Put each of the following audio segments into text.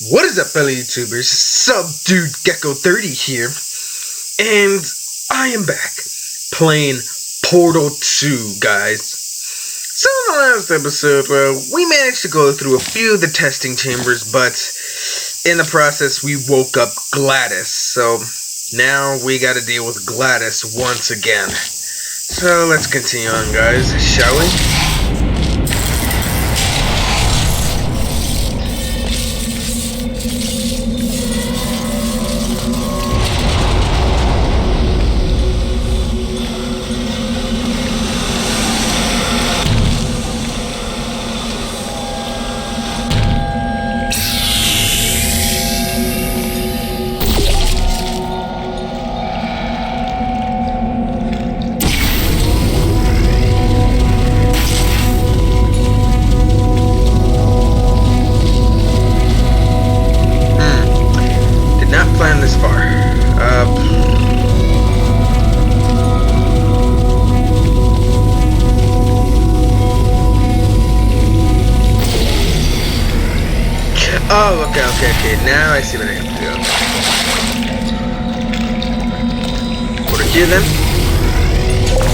What is up, fellow YouTubers? Subdued Gecko 30 here, and I am back playing Portal 2, guys. So in the last episode, we managed to go through a few of the testing chambers, but in the process, we woke up Gladys. So now we got to deal with Gladys once again. So let's continue on, guys, shall we? Oh, okay, now I see what I have to do. Put it here then.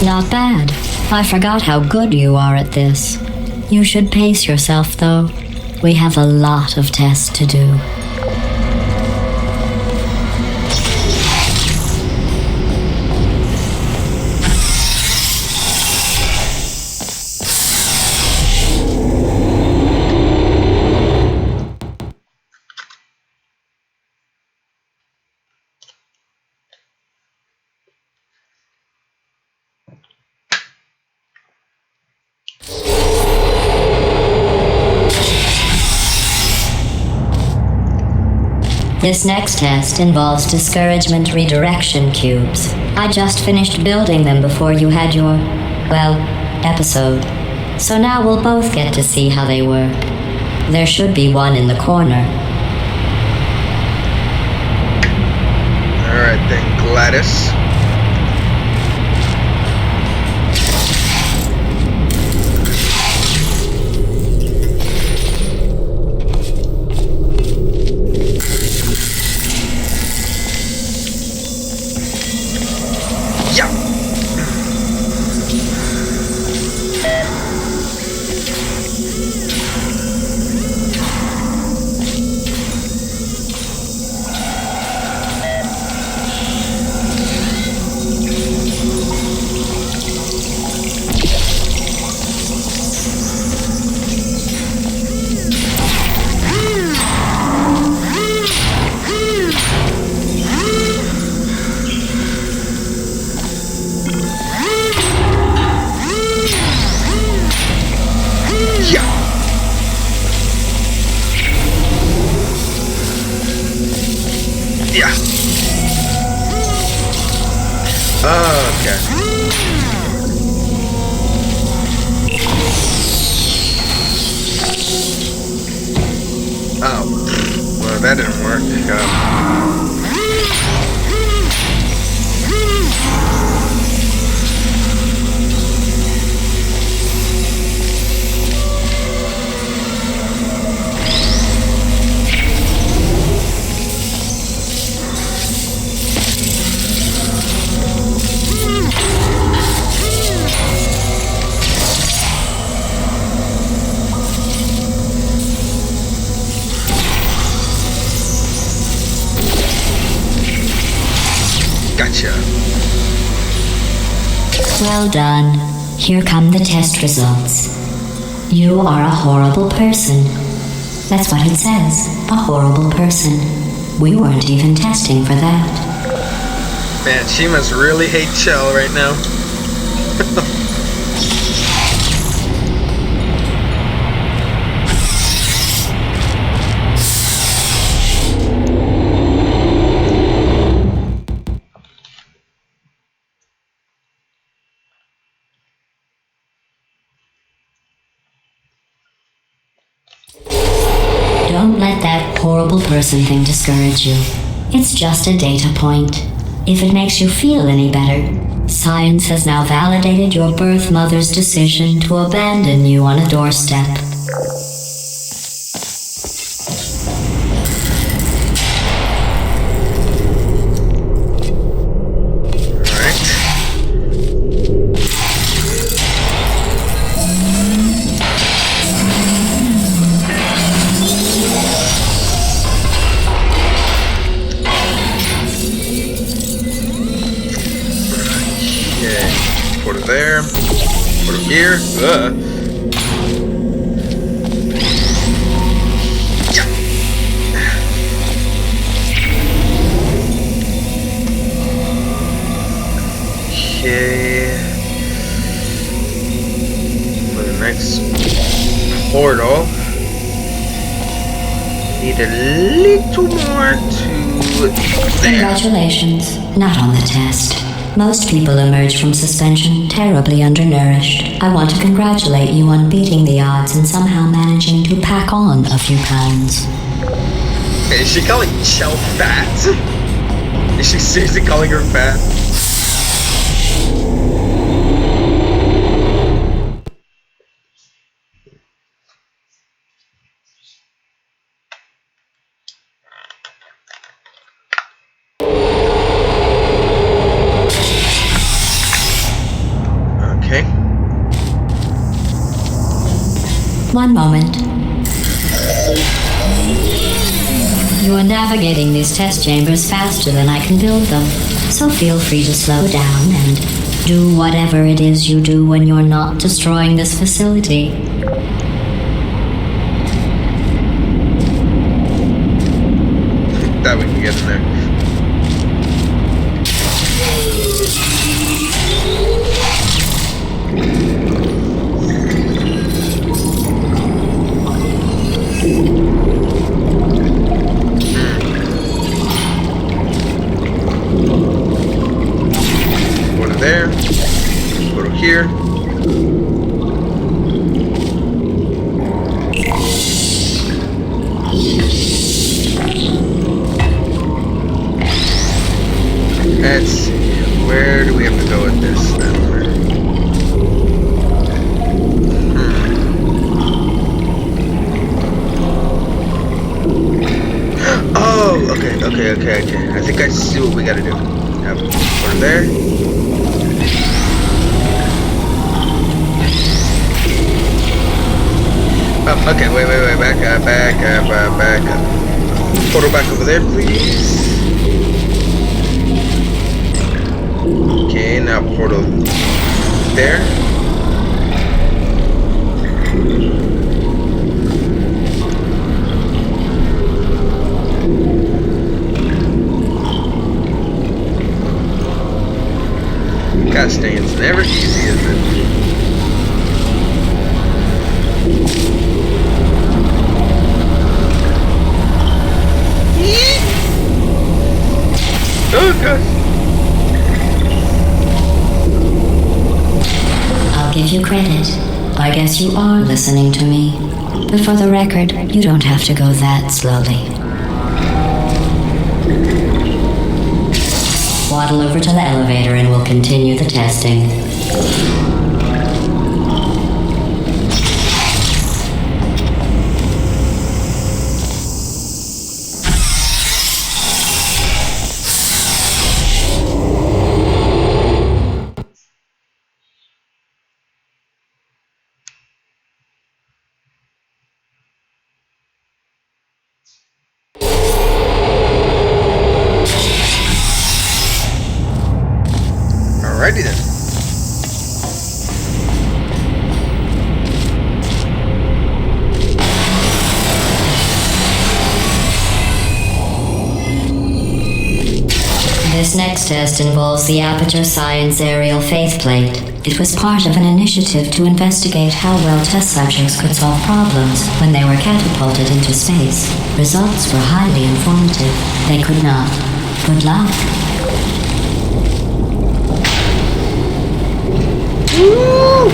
Not bad. I forgot how good you are at this. You should pace yourself, though. We have a lot of tests to do. This next test involves discouragement redirection cubes. I just finished building them before you had your, episode. So now we'll both get to see how they work. There should be one in the corner. Alright then, Gladys. That didn't work. Gotcha. Well done. Here come the test results. You are a horrible person. That's what it says. A horrible person. We weren't even testing for that. Man, she must really hate Chell right now. Don't let that horrible person thing discourage you. It's just a data point. If it makes you feel any better, science has now validated your birth mother's decision to abandon you on a doorstep. here. Okay. For the next portal, need a little more to there. Congratulations. Not on the test. Most people emerge from suspension terribly undernourished. I want to congratulate you on beating the odds and somehow managing to pack on a few pounds. Is she calling Chell fat? Is she seriously calling her fat? Okay. One moment. You are navigating these test chambers faster than I can build them, so feel free to slow down and do whatever it is you do when you're not destroying this facility. That we can get in there. Go to there. Go to here. Let's see. Where do we have to go with this then? Oh, okay. I think I see what we gotta do. Yep. Go to there. Oh, okay, wait, back up. Portal back over there, please. Okay, now portal there. God, staying's never easy, is it? Oh gosh. I'll give you credit. I guess you are listening to me. But for the record, you don't have to go that slowly. Waddle over to the elevator and we'll continue the testing. Alrighty then. This next test involves the Aperture Science Aerial Faith Plate. It was part of an initiative to investigate how well test subjects could solve problems when they were catapulted into space. Results were highly informative. They could not. Good luck. Woo!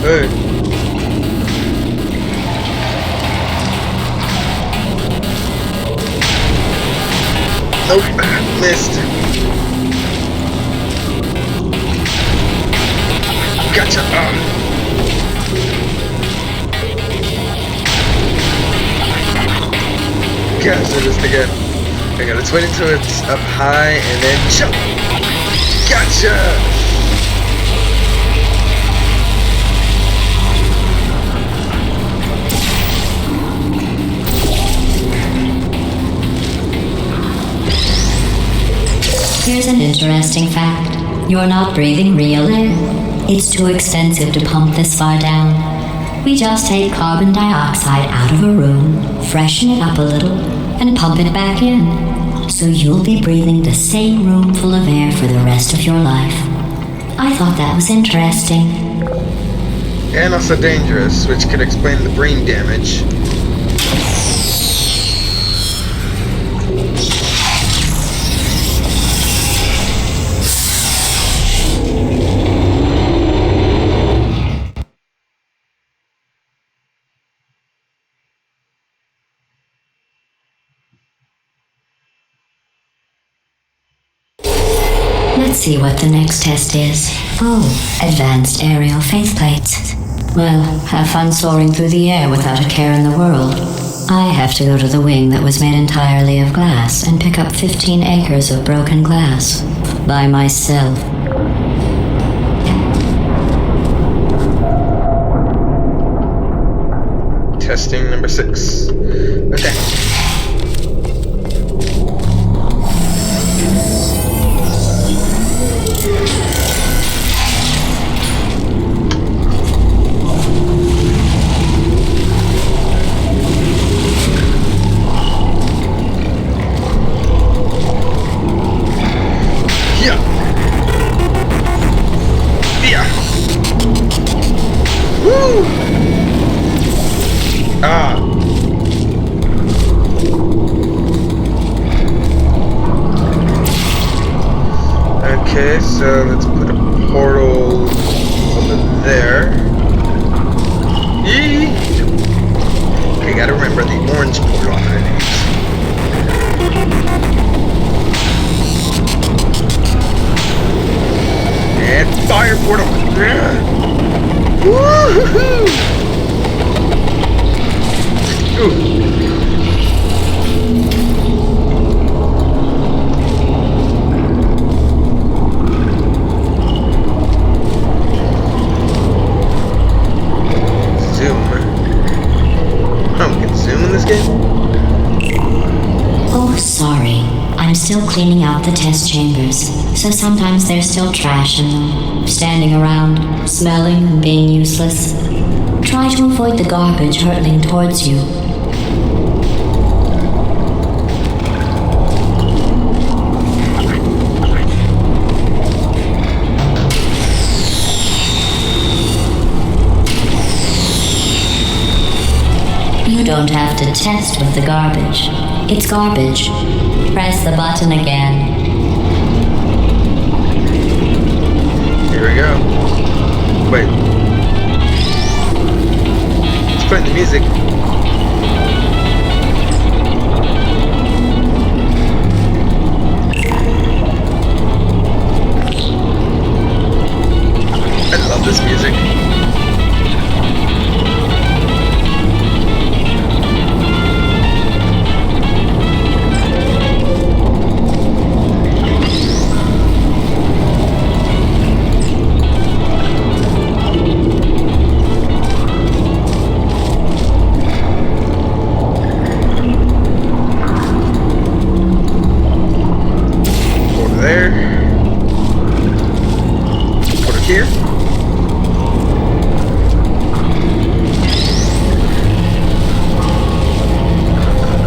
Hey. Nope, missed. Gotcha. Gosh, I missed again. I gotta twin it so it's up high and then jump. Gotcha. interesting fact. You're not breathing real air. It's too expensive to pump this far down. We just take carbon dioxide out of a room, freshen it up a little, and pump it back in. So you'll be breathing the same room full of air for the rest of your life. I thought that was interesting. And also dangerous, which could explain the brain damage. Let's see what the next test is. Oh, advanced aerial faceplates. Well, have fun soaring through the air without a care in the world. I have to go to the wing that was made entirely of glass and pick up 15 acres of broken glass. By myself. Testing number 6. Okay. Okay, so let's put a portal over there. Yee! Okay, gotta remember the orange portal underneath. And fire portal! Woo-hoo-hoo! Ooh. I'm still cleaning out the test chambers, so sometimes there's still trash in them, standing around, smelling and being useless. Try to avoid the garbage hurtling towards you. You don't have to test with the garbage. It's garbage. Press the button again. Here we go. Wait. It's playing the music. I love this music. Here.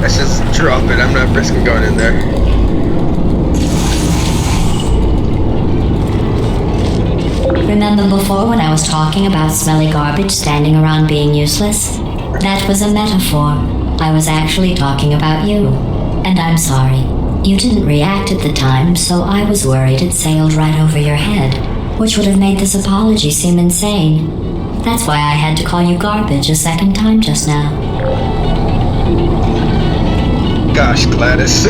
Let's just drop it. I'm not risking going in there. Remember before when I was talking about smelly garbage standing around being useless? That was a metaphor. I was actually talking about you. And I'm sorry. You didn't react at the time, so I was worried it sailed right over your head, which would have made this apology seem insane. That's why I had to call you garbage a second time just now. Gosh, Gladys.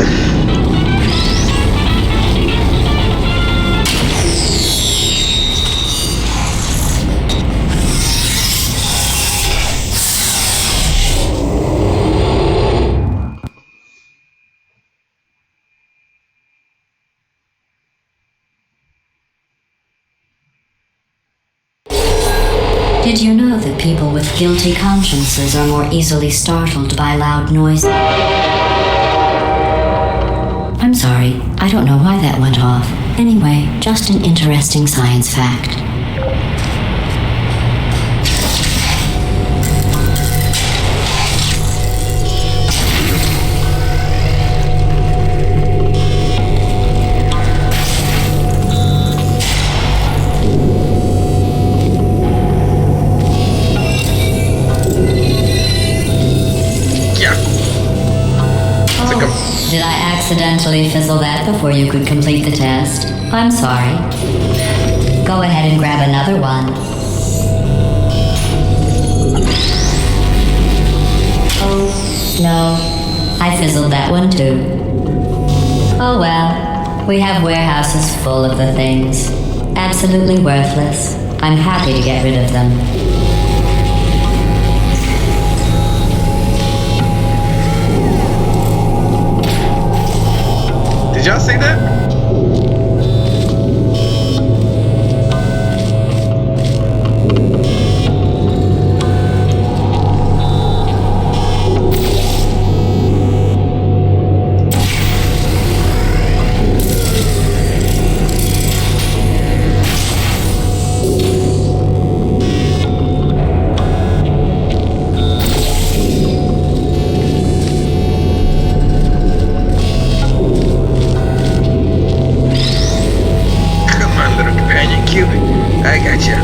Did you know that people with guilty consciences are more easily startled by loud noise? I'm sorry, I don't know why that went off. Anyway, just an interesting science fact. Did I accidentally fizzle that before you could complete the test? I'm sorry. Go ahead and grab another one. Oh, no. I fizzled that one too. Oh well. We have warehouses full of the things. Absolutely worthless. I'm happy to get rid of them. Did y'all see that? I gotcha.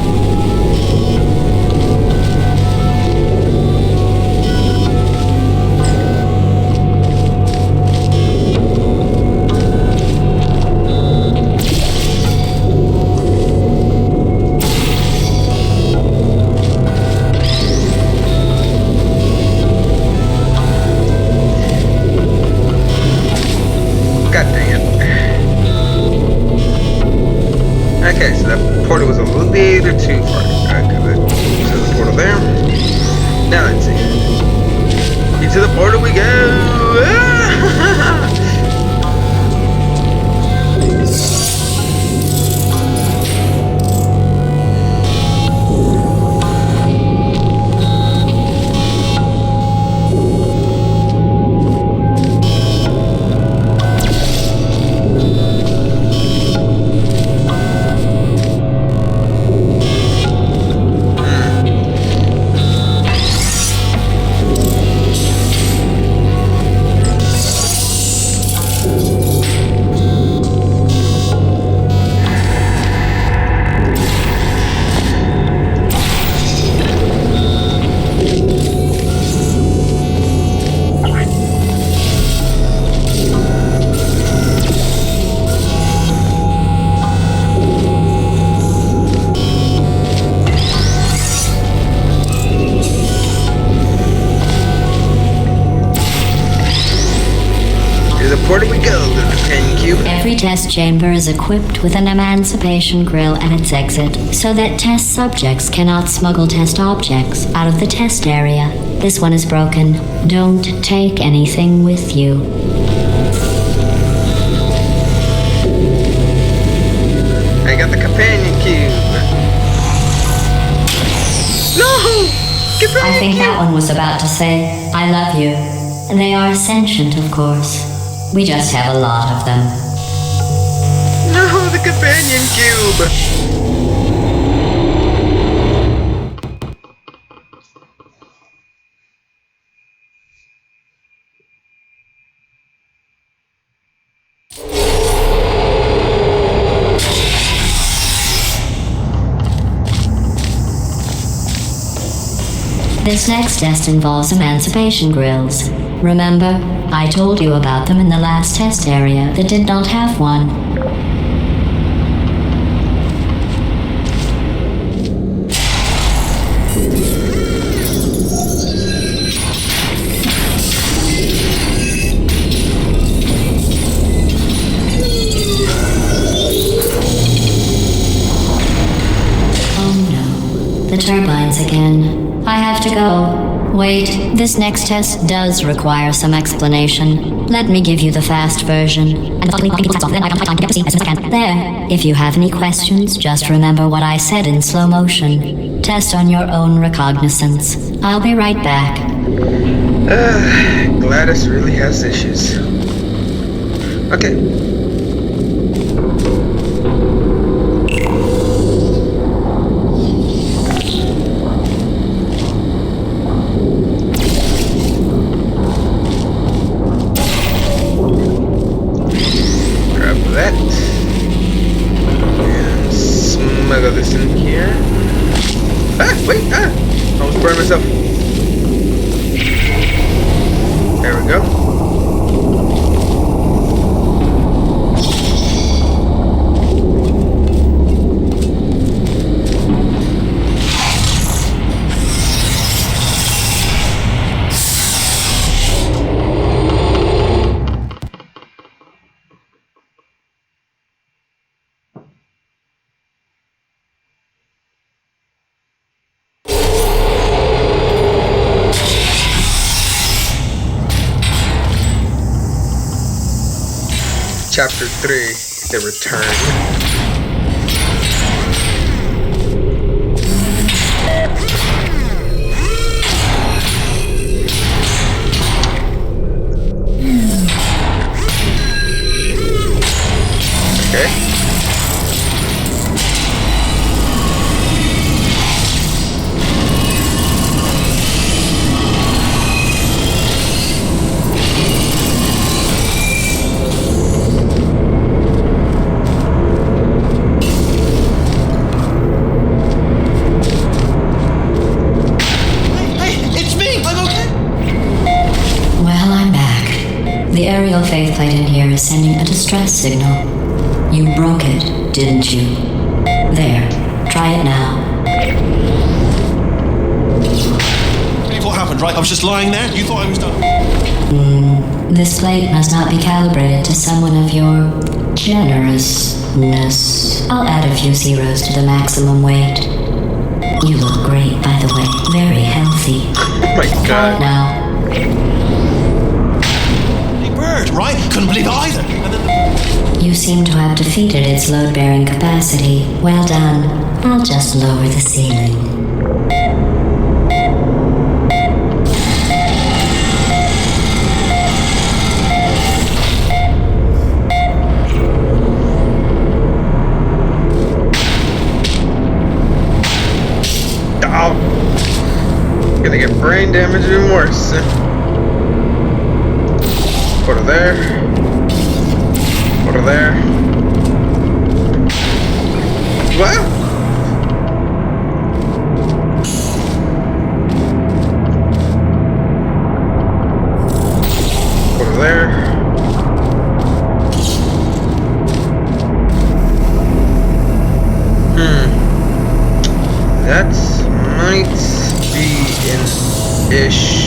God dang it. Okay, so that portal was a little bit too far. Alright, good. So the portal there. Now let's see. Into the portal we go! Where do we go, little companion cube? Every test chamber is equipped with an emancipation grill at its exit, so that test subjects cannot smuggle test objects out of the test area. This one is broken. Don't take anything with you. I got the companion cube. No! Companion I think cube! that one was about to say, I love you. And they are sentient, of course. We just have a lot of them. No, the companion cube! This next test involves emancipation grills. Remember, I told you about them in the last test area that did not have one. Oh no, the turbines again. I have to go. Wait, this next test does require some explanation. Let me give you the fast version. There. If you have any questions, just remember what I said in slow motion. Test on your own recognizance. I'll be right back. Gladys really has issues. Okay. snuggle this in here. Ah, wait, I almost burned myself. There we go. Chapter 3, The Return. Okay. The aerial faith plate in here is sending a distress signal. You broke it, didn't you? There, try it now. What happened, right? I was just lying there? You thought I was done? This plate must not be calibrated to someone of your generousness. I'll add a few zeros to the maximum weight. You look great, by the way. Very healthy. Oh my God. Try it now. Right? Couldn't believe it either. And then You seem to have defeated its load-bearing capacity. Well done. I'll just lower the ceiling. Oh. Gonna get brain damage even worse. Put her there. Put her there. What? Put her there. That might be an issue.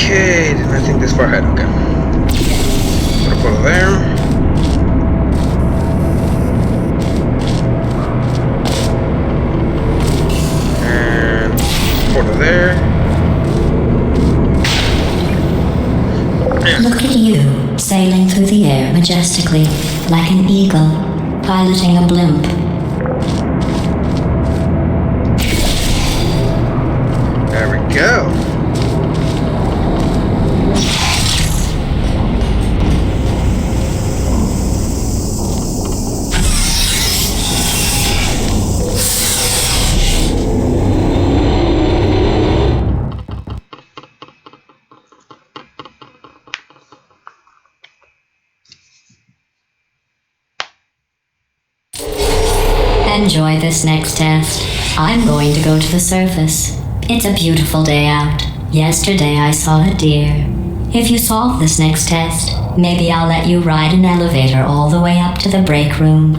Okay, did not think this far ahead. Okay. Put a portal there. And portal there. Look at you, sailing through the air majestically, like an eagle, piloting a blimp. There we go. Enjoy this next test. I'm going to go to the surface. It's a beautiful day out. Yesterday I saw a deer. If you solve this next test, maybe I'll let you ride an elevator all the way up to the break room.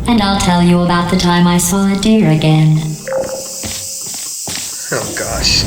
And I'll tell you about the time I saw a deer again. Oh gosh.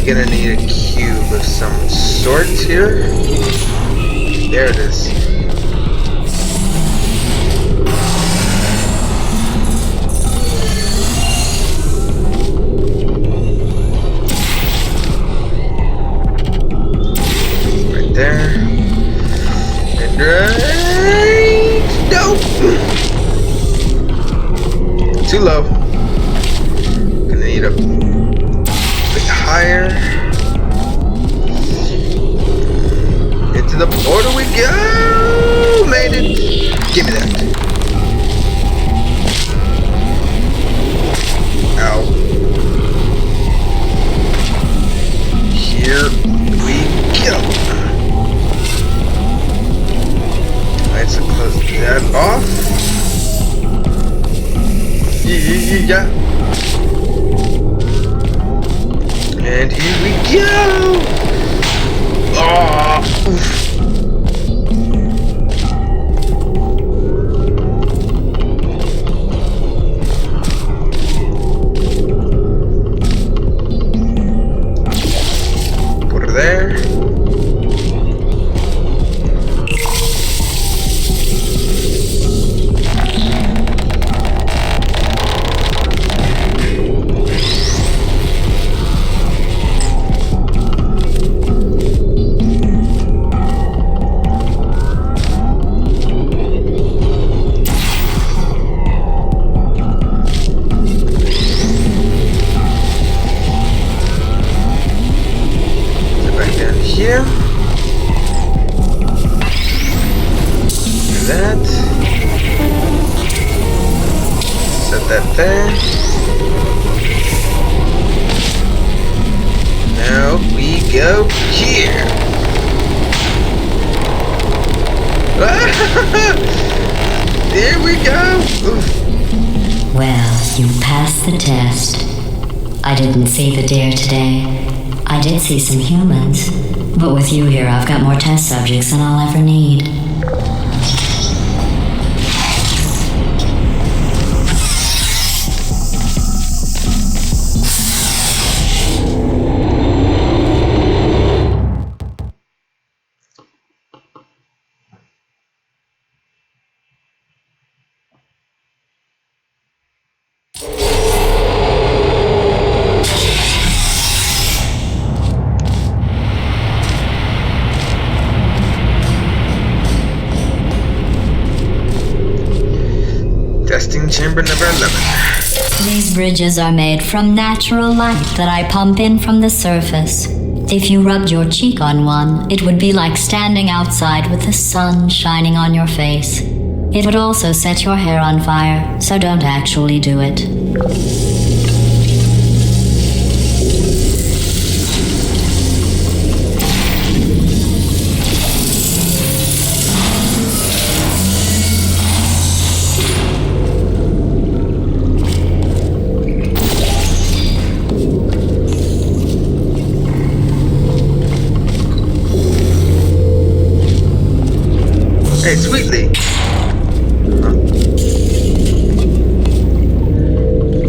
Gonna need a cube of some sort here. There it is. Right there. And right. Nope. Too low. Gonna need a higher. Into the portal we go! Made it! Give me that. Ow. Here we go. Alright, so close that off. Yeah. And here we go! Oh, oof. Put her there. Here. Do that. Set that there. Now we go here. There we go. Oof. Well, you passed the test. I didn't see the deer today. I did see some humans, but with you here, I've got more test subjects than I'll ever need. Testing chamber number 11. These bridges are made from natural light that I pump in from the surface. If you rubbed your cheek on one, it would be like standing outside with the sun shining on your face. It would also set your hair on fire, so don't actually do it. Hey, Sweetly.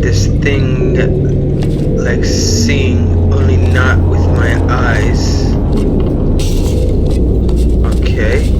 This thing, like seeing, only not with my eyes. Okay.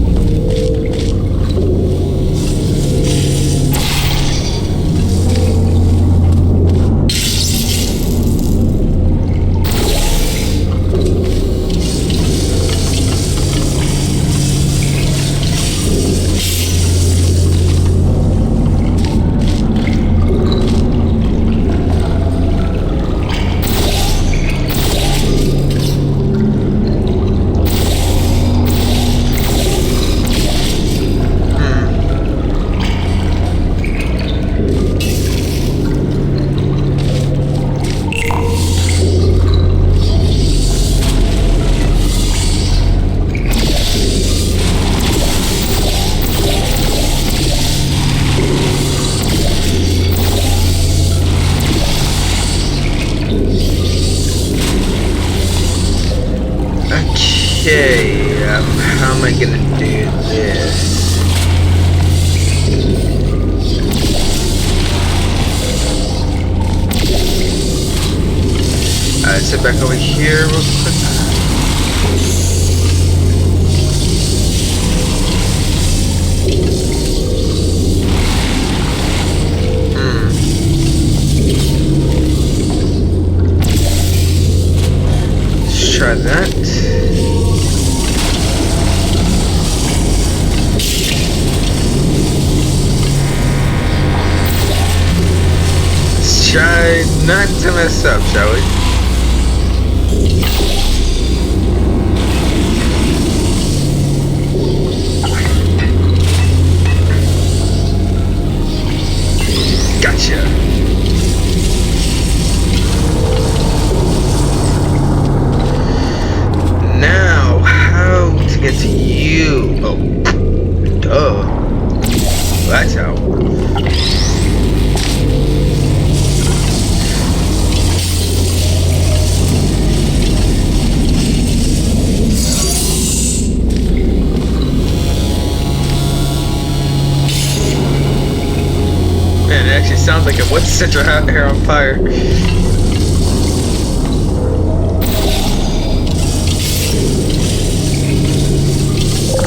Okay, how am I gonna do this? Sit back over here real quick. Let's try that. Let's try not to mess up, shall we? Gotcha. Now, how to get to you? Oh, duh. That's how. Man, it actually sounds like it would set your hair on fire.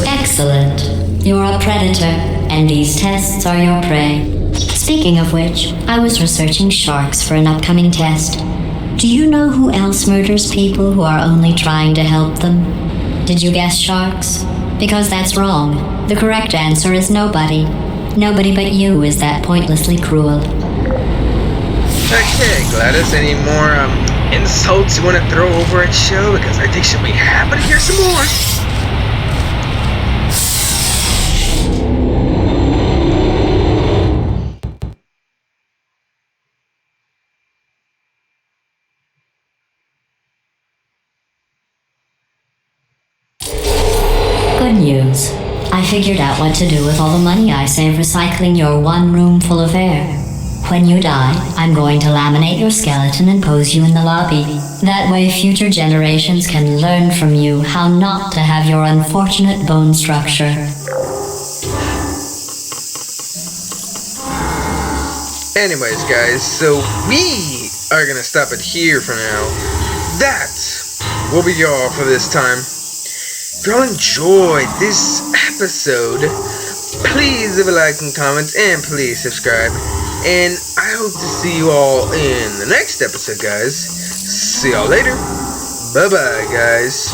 Excellent. You're a predator, and these tests are your prey. Speaking of which, I was researching sharks for an upcoming test. Do you know who else murders people who are only trying to help them? Did you guess sharks? Because that's wrong. The correct answer is nobody. Nobody but you is that pointlessly cruel. Okay, Gladys, any more insults you want to throw over at Chell? Because I think she'll be happy to hear some more. Good news. I figured out what to do with all the money I save recycling your one room full of air. When you die, I'm going to laminate your skeleton and pose you in the lobby. That way future generations can learn from you how not to have your unfortunate bone structure. Anyways, guys, so we are gonna stop it here for now. That will be all for this time. If y'all enjoyed this episode, please leave a like and comment, and please subscribe. And I hope to see you all in the next episode, guys. See y'all later. Bye-bye, guys.